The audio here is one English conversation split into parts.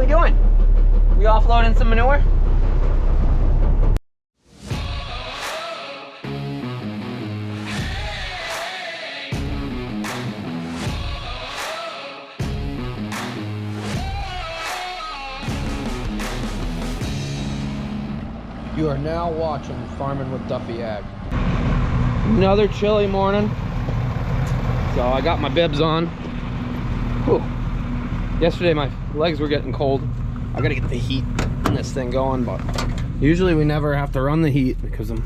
we doing? We offloading some manure? You are now watching Farming with Duffy Ag. Another chilly morning. So I got my bibs on. Whew. Yesterday my legs were getting cold. I gotta get the heat in this thing going, but usually we never have to run the heat because I'm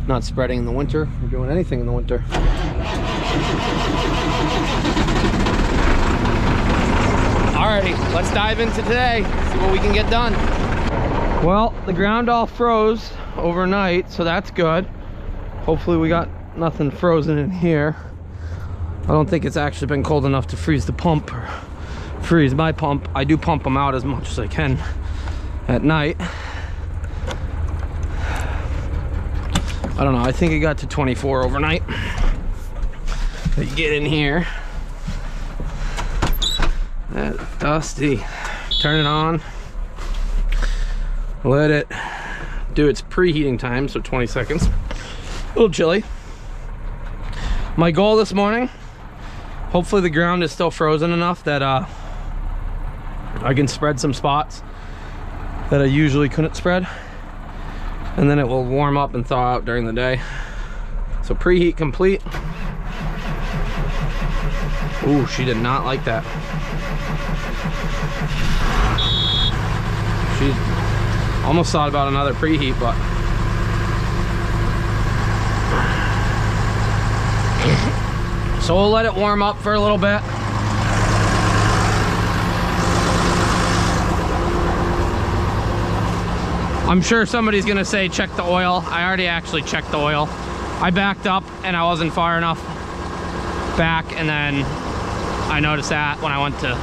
not spreading in the winter or doing anything in the winter. Alrighty, let's dive into today, see what we can get done. Well, the ground all froze overnight, so that's good. Hopefully we got nothing frozen in here. I don't think it's actually been cold enough to freeze the pump or freeze my pump. I do pump them out as much as I can at night. I don't know, I think it got to 24 overnight. But you get in here. That's dusty. Turn it on. Let it do its preheating time, so 20 seconds. A little chilly. My goal this morning, hopefully the ground is still frozen enough that I can spread some spots that I usually couldn't spread, and then it will warm up and thaw out during the day. So preheat complete. Ooh, she did not like that. She almost thought about another preheat, but so we'll let it warm up for a little bit. I'm sure somebody's gonna say check the oil. I already actually checked the oil. I backed up and I wasn't far enough back, and then I noticed that when I went to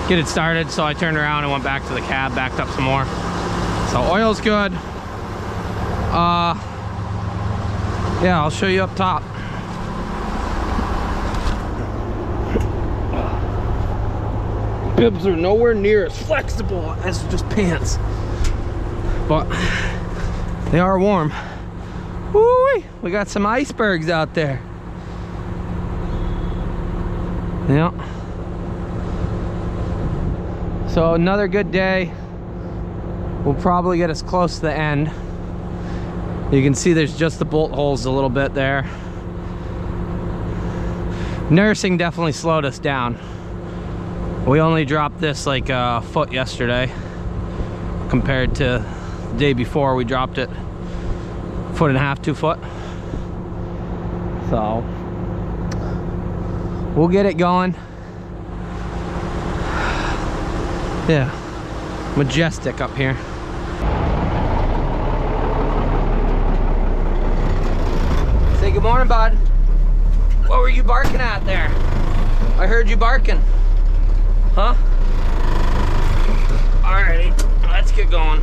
get it started, so I turned around and went back to the cab, backed up some more. So oil's good. Yeah, I'll show you up top. Bibs are nowhere near as flexible as just pants, but they are warm. Woo-wee, we got some icebergs out there. Yeah. So another good day. We'll probably get us close to the end. You can see there's just the bolt holes a little bit there. Nursing definitely slowed us down. We only dropped this like a foot yesterday compared to the day before. We dropped it 1.5 to 2 foot. So we'll get it going. Yeah, majestic up here. Say good morning, bud. What were you barking at there? I heard you barking. Huh? Alrighty, let's get going.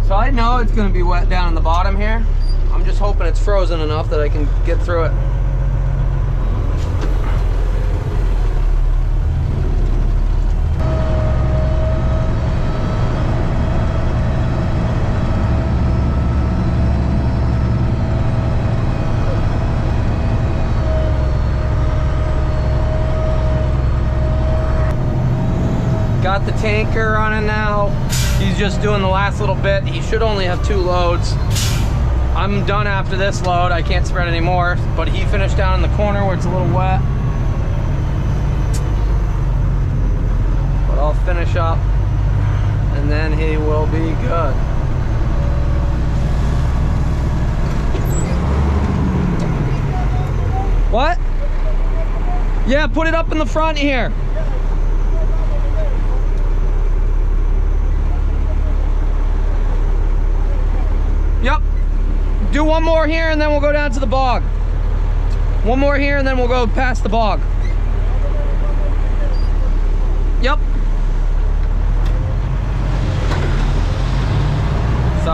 So I know it's going to be wet down in the bottom here. I'm just hoping it's frozen enough that I can get through it. Got the tanker running now. He's just doing the last little bit. He should only have 2 loads. I'm done after this load. I can't spread anymore, but he finished down in the corner where it's a little wet. But I'll finish up and then he will be good. What? Yeah, put it up in the front here. Yep. Do one more here and then we'll go down to the bog. One more here and then we'll go past the bog. Yep. So,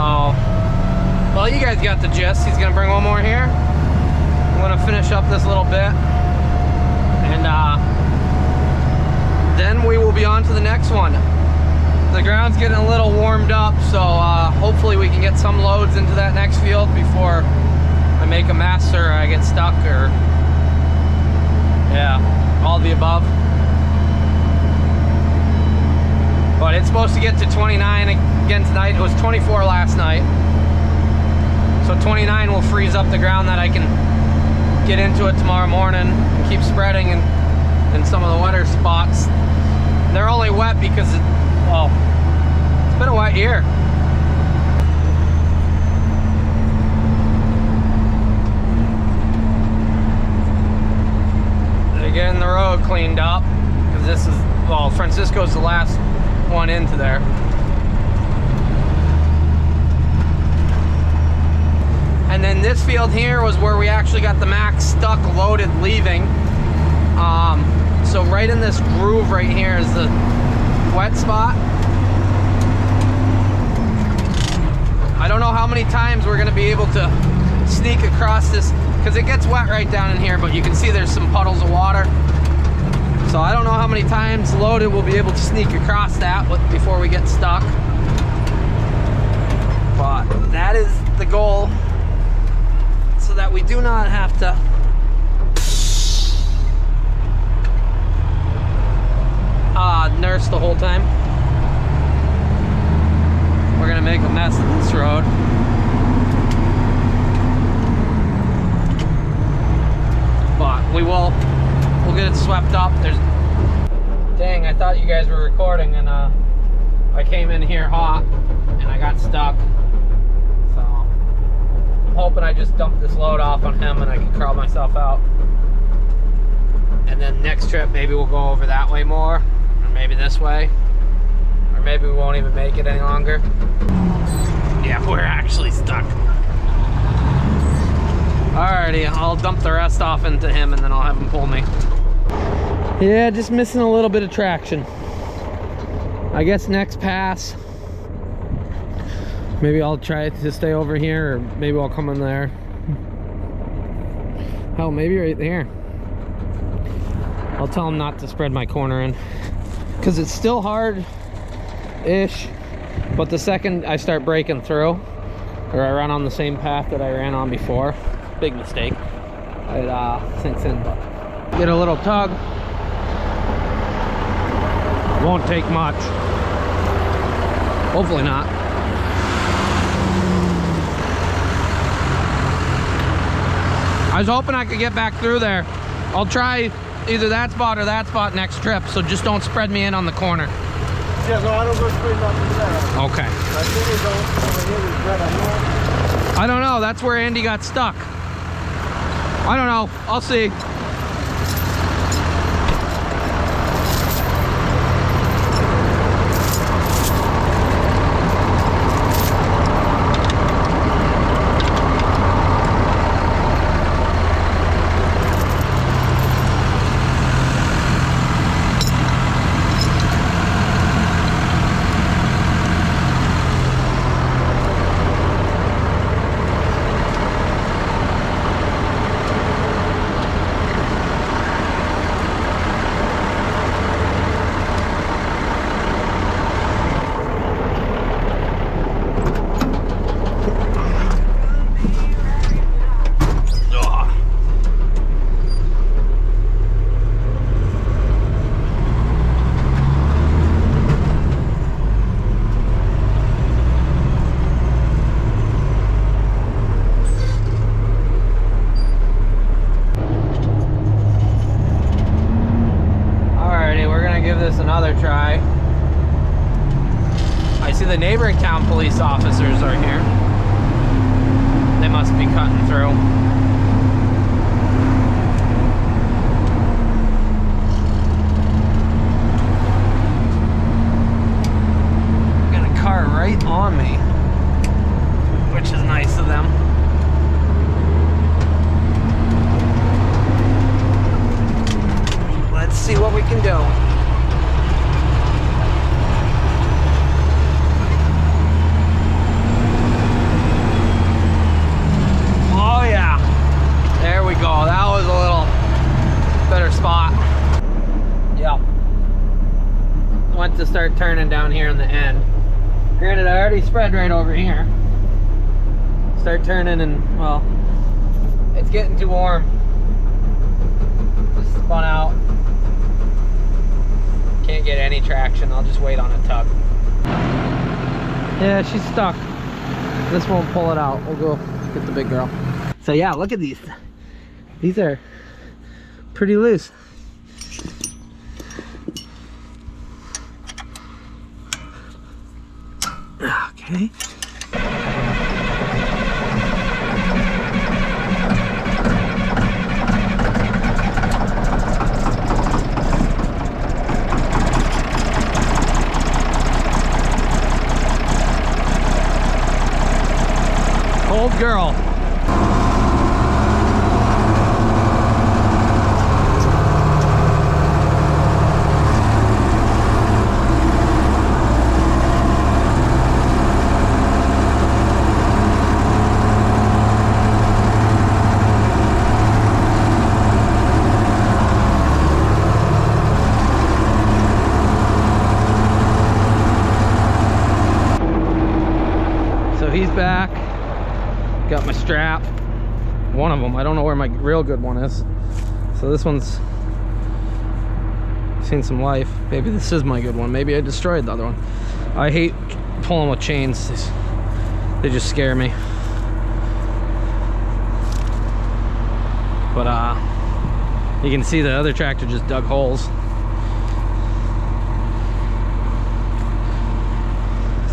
well, you guys got the gist. He's gonna bring one more here. I'm gonna finish up this little bit. And then we will be on to the next one. The ground's getting a little warmed up, so hopefully we can get some loads into that next field before I make a mess or I get stuck, or yeah, all of the above. But it's supposed to get to 29 again tonight. It was 24 last night, so 29 will freeze up the ground that I can get into it tomorrow morning and keep spreading in some of the wetter spots. They're only wet because well, it's been a wet year. They're getting the road cleaned up because this is, well, Francisco's the last one into there. And then this field here was where we actually got the max stuck loaded leaving. So right in this groove right here is the wet spot. I don't know how many times we're gonna be able to sneak across this, because it gets wet right down in here, but you can see there's some puddles of water. So I don't know how many times loaded we'll be able to sneak across that before we get stuck. But that is the goal, so that we do not have to nurse the whole time. We're gonna make a mess of this road. But we'll get it swept up. Dang, I thought you guys were recording, and I came in here hot and I got stuck. So I'm hoping I just dump this load off on him and I can crawl myself out. And then next trip maybe we'll go over that way more, or maybe this way, or maybe we won't even make it any longer. Yeah, we're actually stuck. Alrighty, I'll dump the rest off into him and then I'll have him pull me. Yeah, just missing a little bit of traction. I guess next pass, maybe I'll try to stay over here, or maybe I'll come in there. Hell, maybe right there. I'll tell him not to spread my corner in, because it's still hard-ish, but the second I start breaking through, or I run on the same path that I ran on before, big mistake, it sinks in. But get a little tug. Won't take much. Hopefully not. I was hoping I could get back through there. I'll try either that spot or that spot next trip, so just don't spread me in on the corner. Yeah, no, I don't go straight up to there. Okay. I think it's over here is better. I don't know, that's where Andy got stuck. I don't know, I'll see. the neighboring town police officers are here. They must be cutting through. Got a car right on me, which is nice of them. Let's see what we can do. Oh yeah, there we go. That was a little better spot. Yep. Went to start turning down here in the end. Granted, I already spread right over here. Start turning and, well, it's getting too warm. Just spun out. Can't get any traction. I'll just wait on a tug. Yeah, she's stuck. This won't pull it out. We'll go get the big girl. So yeah, look at these. These are pretty loose. Okay. Old girl. So he's back. Got my strap. One of them. I don't know where my real good one is. So this one's seen some life. Maybe this is my good one. Maybe I destroyed the other one. I hate pulling with chains. They just scare me. But you can see the other tractor just dug holes.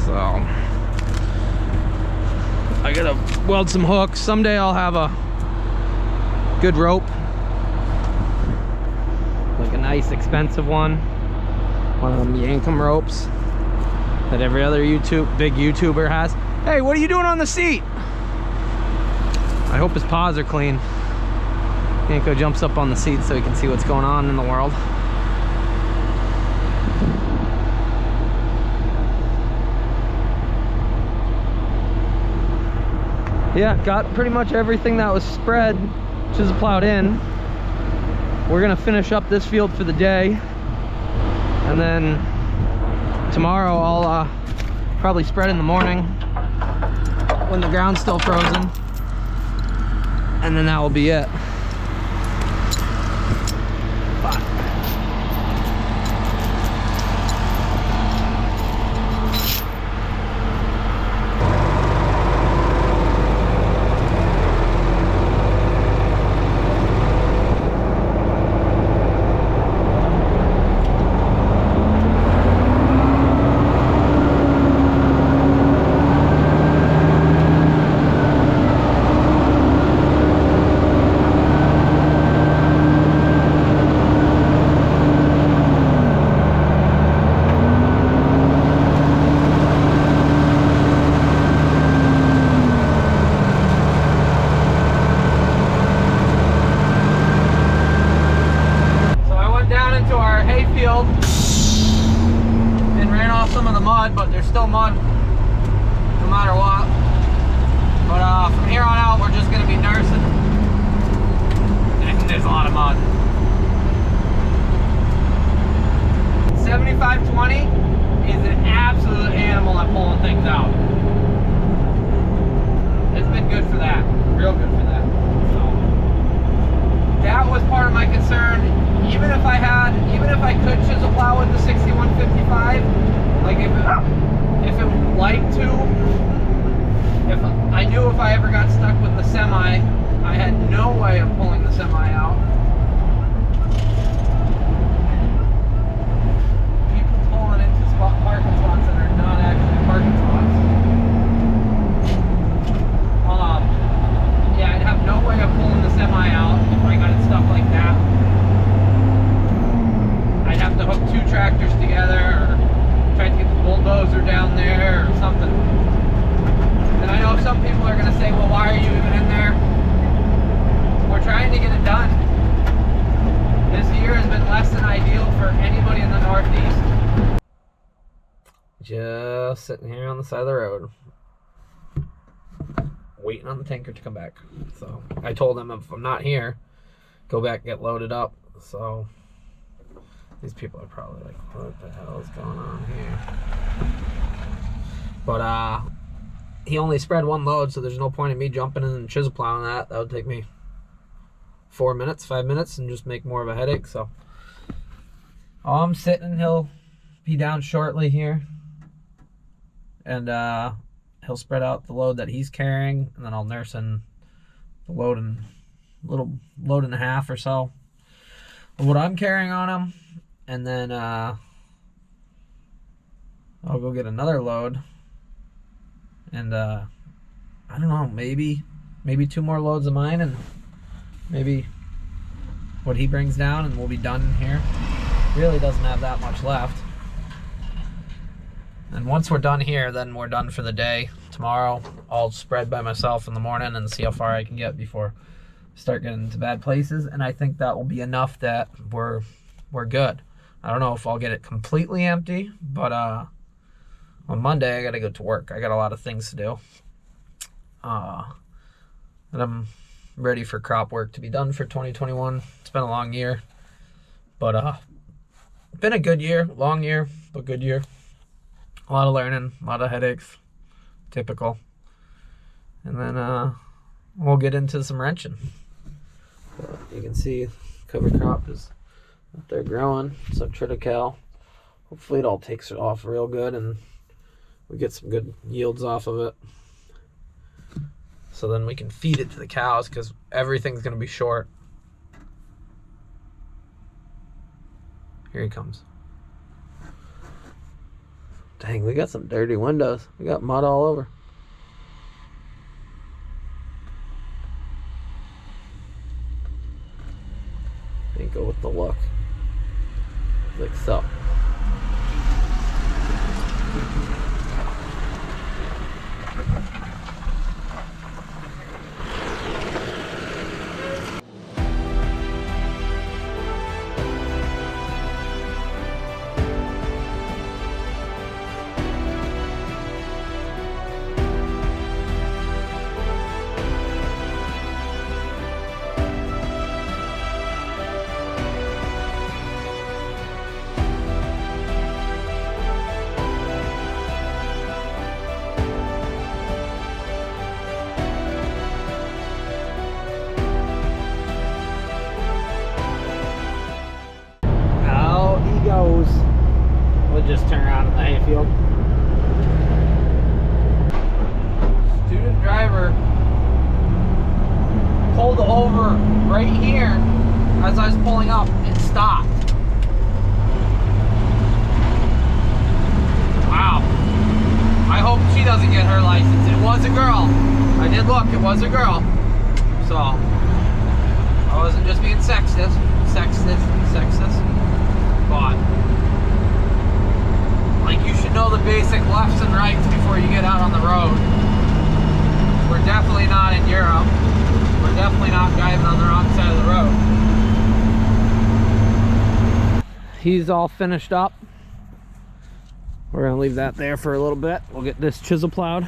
So I gotta weld some hooks. Someday I'll have a good rope, like a nice expensive one of them Yankum ropes that every other big YouTuber has. Hey, what are you doing on the seat? I hope his paws are clean. Yanko jumps up on the seat so he can see what's going on in the world. Yeah, got pretty much everything that was spread, chisel plowed in. We're gonna finish up this field for the day, and then tomorrow I'll probably spread in the morning when the ground's still frozen, and then that will be it. Some of the mud, but there's still mud no matter what. But from here on out, we're just going to be nursing. And there's a lot of mud. 7520 is an absolute animal at pulling things out. It's been good for that. Real good for that. So that was part of my concern. Even if I could chisel plow with the 6155, like if it would like to, if I knew if I ever got stuck with the semi, I had no way of pulling the semi out. People pulling into parking spots that are not actually parking tractors together, or tried to get the bulldozer down there or something. And I know some people are going to say, well, why are you even in there? We're trying to get it done. This year has been less than ideal for anybody in the Northeast. Just sitting here on the side of the road, waiting on the tanker to come back. So I told him if I'm not here, go back and get loaded up. So these people are probably like, what the hell is going on here? But he only spread one load, so there's no point in me jumping in and chisel plowing that. That would take me 4 minutes, 5 minutes, and just make more of a headache. So I'm sitting, he'll be down shortly here, and he'll spread out the load that he's carrying, and then I'll nurse in the load and little load and a half or so of what I'm carrying on him, and then I'll go get another load, and I don't know, maybe 2 more loads of mine, and maybe what he brings down, and we'll be done here. Really doesn't have that much left. And once we're done here, then we're done for the day. Tomorrow, I'll spread by myself in the morning and see how far I can get before I start getting into bad places. And I think that will be enough that we're good. I don't know if I'll get it completely empty, but on Monday I got to go to work. I got a lot of things to do. And I'm ready for crop work to be done for 2021. It's been a long year, but been a good year, long year, but good year. A lot of learning, a lot of headaches, typical. And then we'll get into some wrenching. But you can see cover crop is up there growing, so triticale. Hopefully it all takes it off real good and we get some good yields off of it. So then we can feed it to the cows, because everything's going to be short. Here he comes. Dang, we got some dirty windows. We got mud all over. And go with the look. Like so. We'll just turn around in the hayfield. Student driver pulled over right here as I was pulling up and stopped. Wow. I hope she doesn't get her license. It was a girl. I did look, it was a girl. So I wasn't just being sexist. But like, you should know the basic lefts and rights before you get out on the road. We're definitely not in Europe. We're definitely not driving on the wrong side of the road. He's all finished up. We're gonna leave that there for a little bit. We'll get this chisel plowed.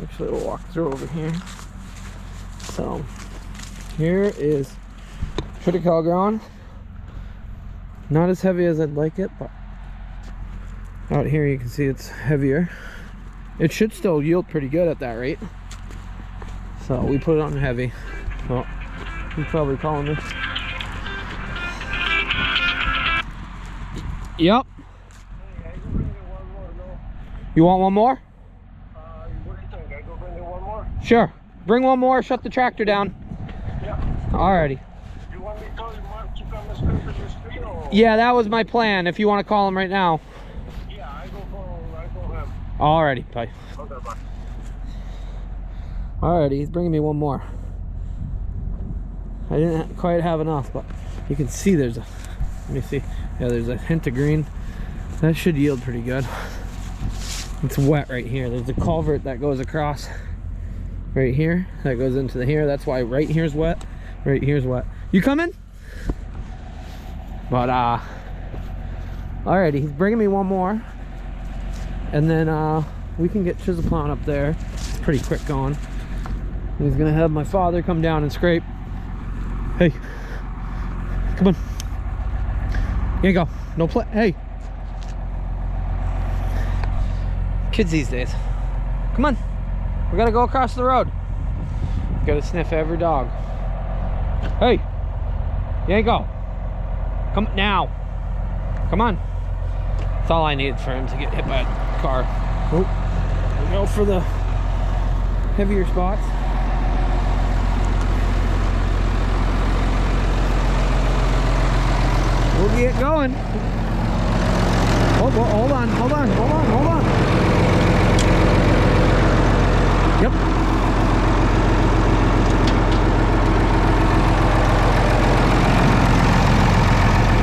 Actually, we'll walk through over here. So here is triticale growing. Not as heavy as I'd like it, but out here you can see it's heavier. It should still yield pretty good at that rate. So we put it on heavy. Well, he's probably calling me. Yep. You want one more? What do you think? I go bring you one more? Sure. Bring one more, shut the tractor down. Yeah. Alrighty. You want me to call you Mark to come and scrape the screen, or? Yeah, that was my plan, if you want to call him right now. Yeah, I go him. Alrighty, bye. Okay, bye. Alrighty, he's bringing me one more. I didn't quite have enough, but you can see there's a, let me see. Yeah, there's a hint of green. That should yield pretty good. It's wet right here. There's a culvert that goes across right here. That goes into the here. That's why right here's wet. Right here's wet. You coming? But alrighty, he's bringing me one more. And then we can get chisel plowing up there. It's pretty quick going. He's gonna have my father come down and scrape. Hey, come on. Here you go. No play. Hey. Kids these days. Come on. We gotta go across the road. Gotta sniff every dog. Hey. Here you go. Come now. Come on. That's all I needed for him to get hit by a car. Oh. We go for the heavier spots. We'll get going. Oh, hold on. Yep.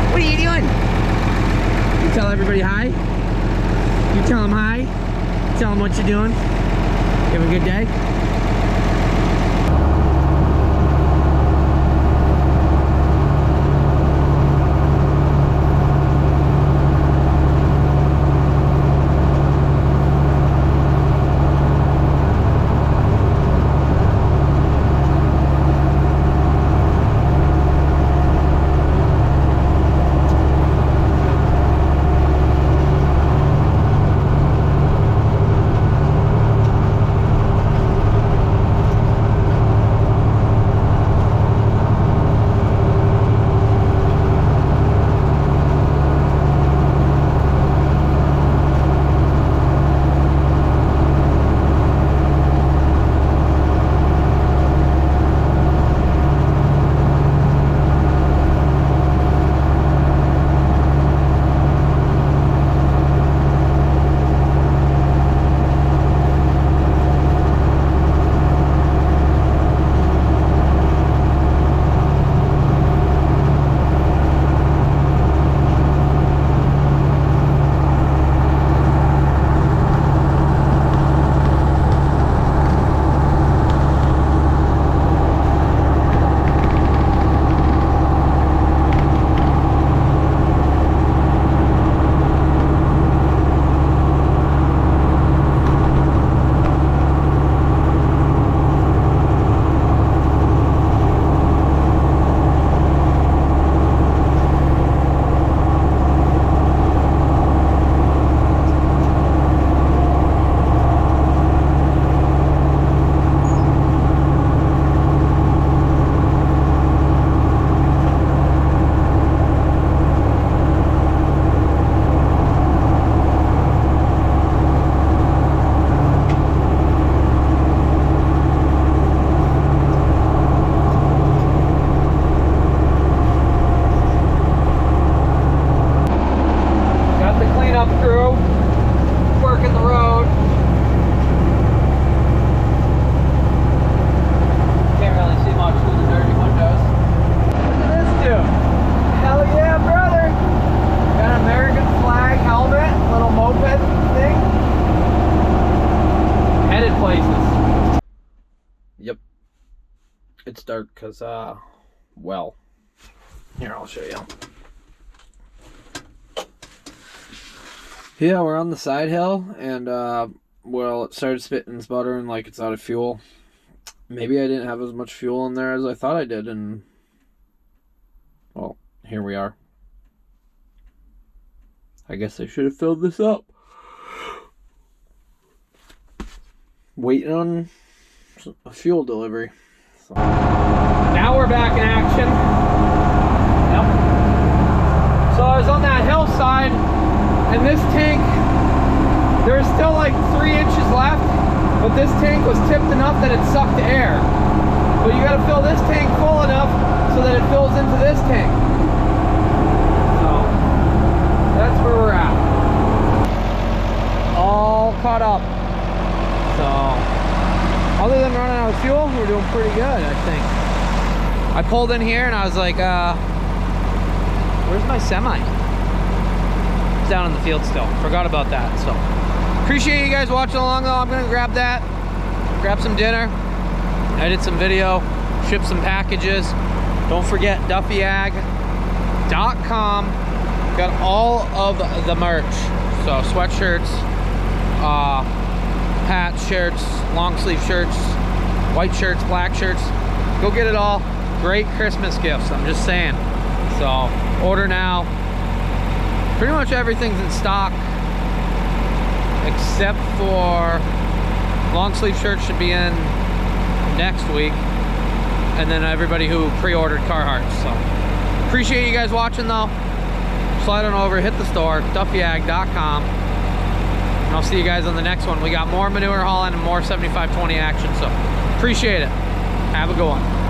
What are you doing? You tell everybody hi? You tell them hi? Tell them what you're doing? You have a good day? It's dark because, well, here, I'll show you. Yeah, we're on the side hill, and, well, it started spitting, sputtering like it's out of fuel. Maybe I didn't have as much fuel in there as I thought I did, and, well, here we are. I guess I should have filled this up. Waiting on a fuel delivery. So. Now we're back in action. Yep. So I was on that hillside, and this tank, there's still like 3 inches left, but this tank was tipped enough that it sucked air. But you gotta fill this tank full enough so that it fills into this tank. So that's where we're at. All caught up. So other than running out of fuel, we're doing pretty good, I think. I pulled in here and I was like, where's my semi? down in the field still. Forgot about that. So appreciate you guys watching along though. I'm gonna grab that, grab some dinner, edit some video, ship some packages. Don't forget DuffyAg.com. Got all of the merch. So sweatshirts, hats, shirts, long sleeve shirts, white shirts, black shirts. Go get it all. Great Christmas gifts, I'm just saying. So order now. Pretty much everything's in stock except for long sleeve shirts should be in next week, and then everybody who pre-ordered Carhartt. So appreciate you guys watching though. Slide on over, hit the store, DuffyAg.com, and I'll see you guys on the next one. We got more manure hauling and more 75/20 action, so appreciate it. Have a good one.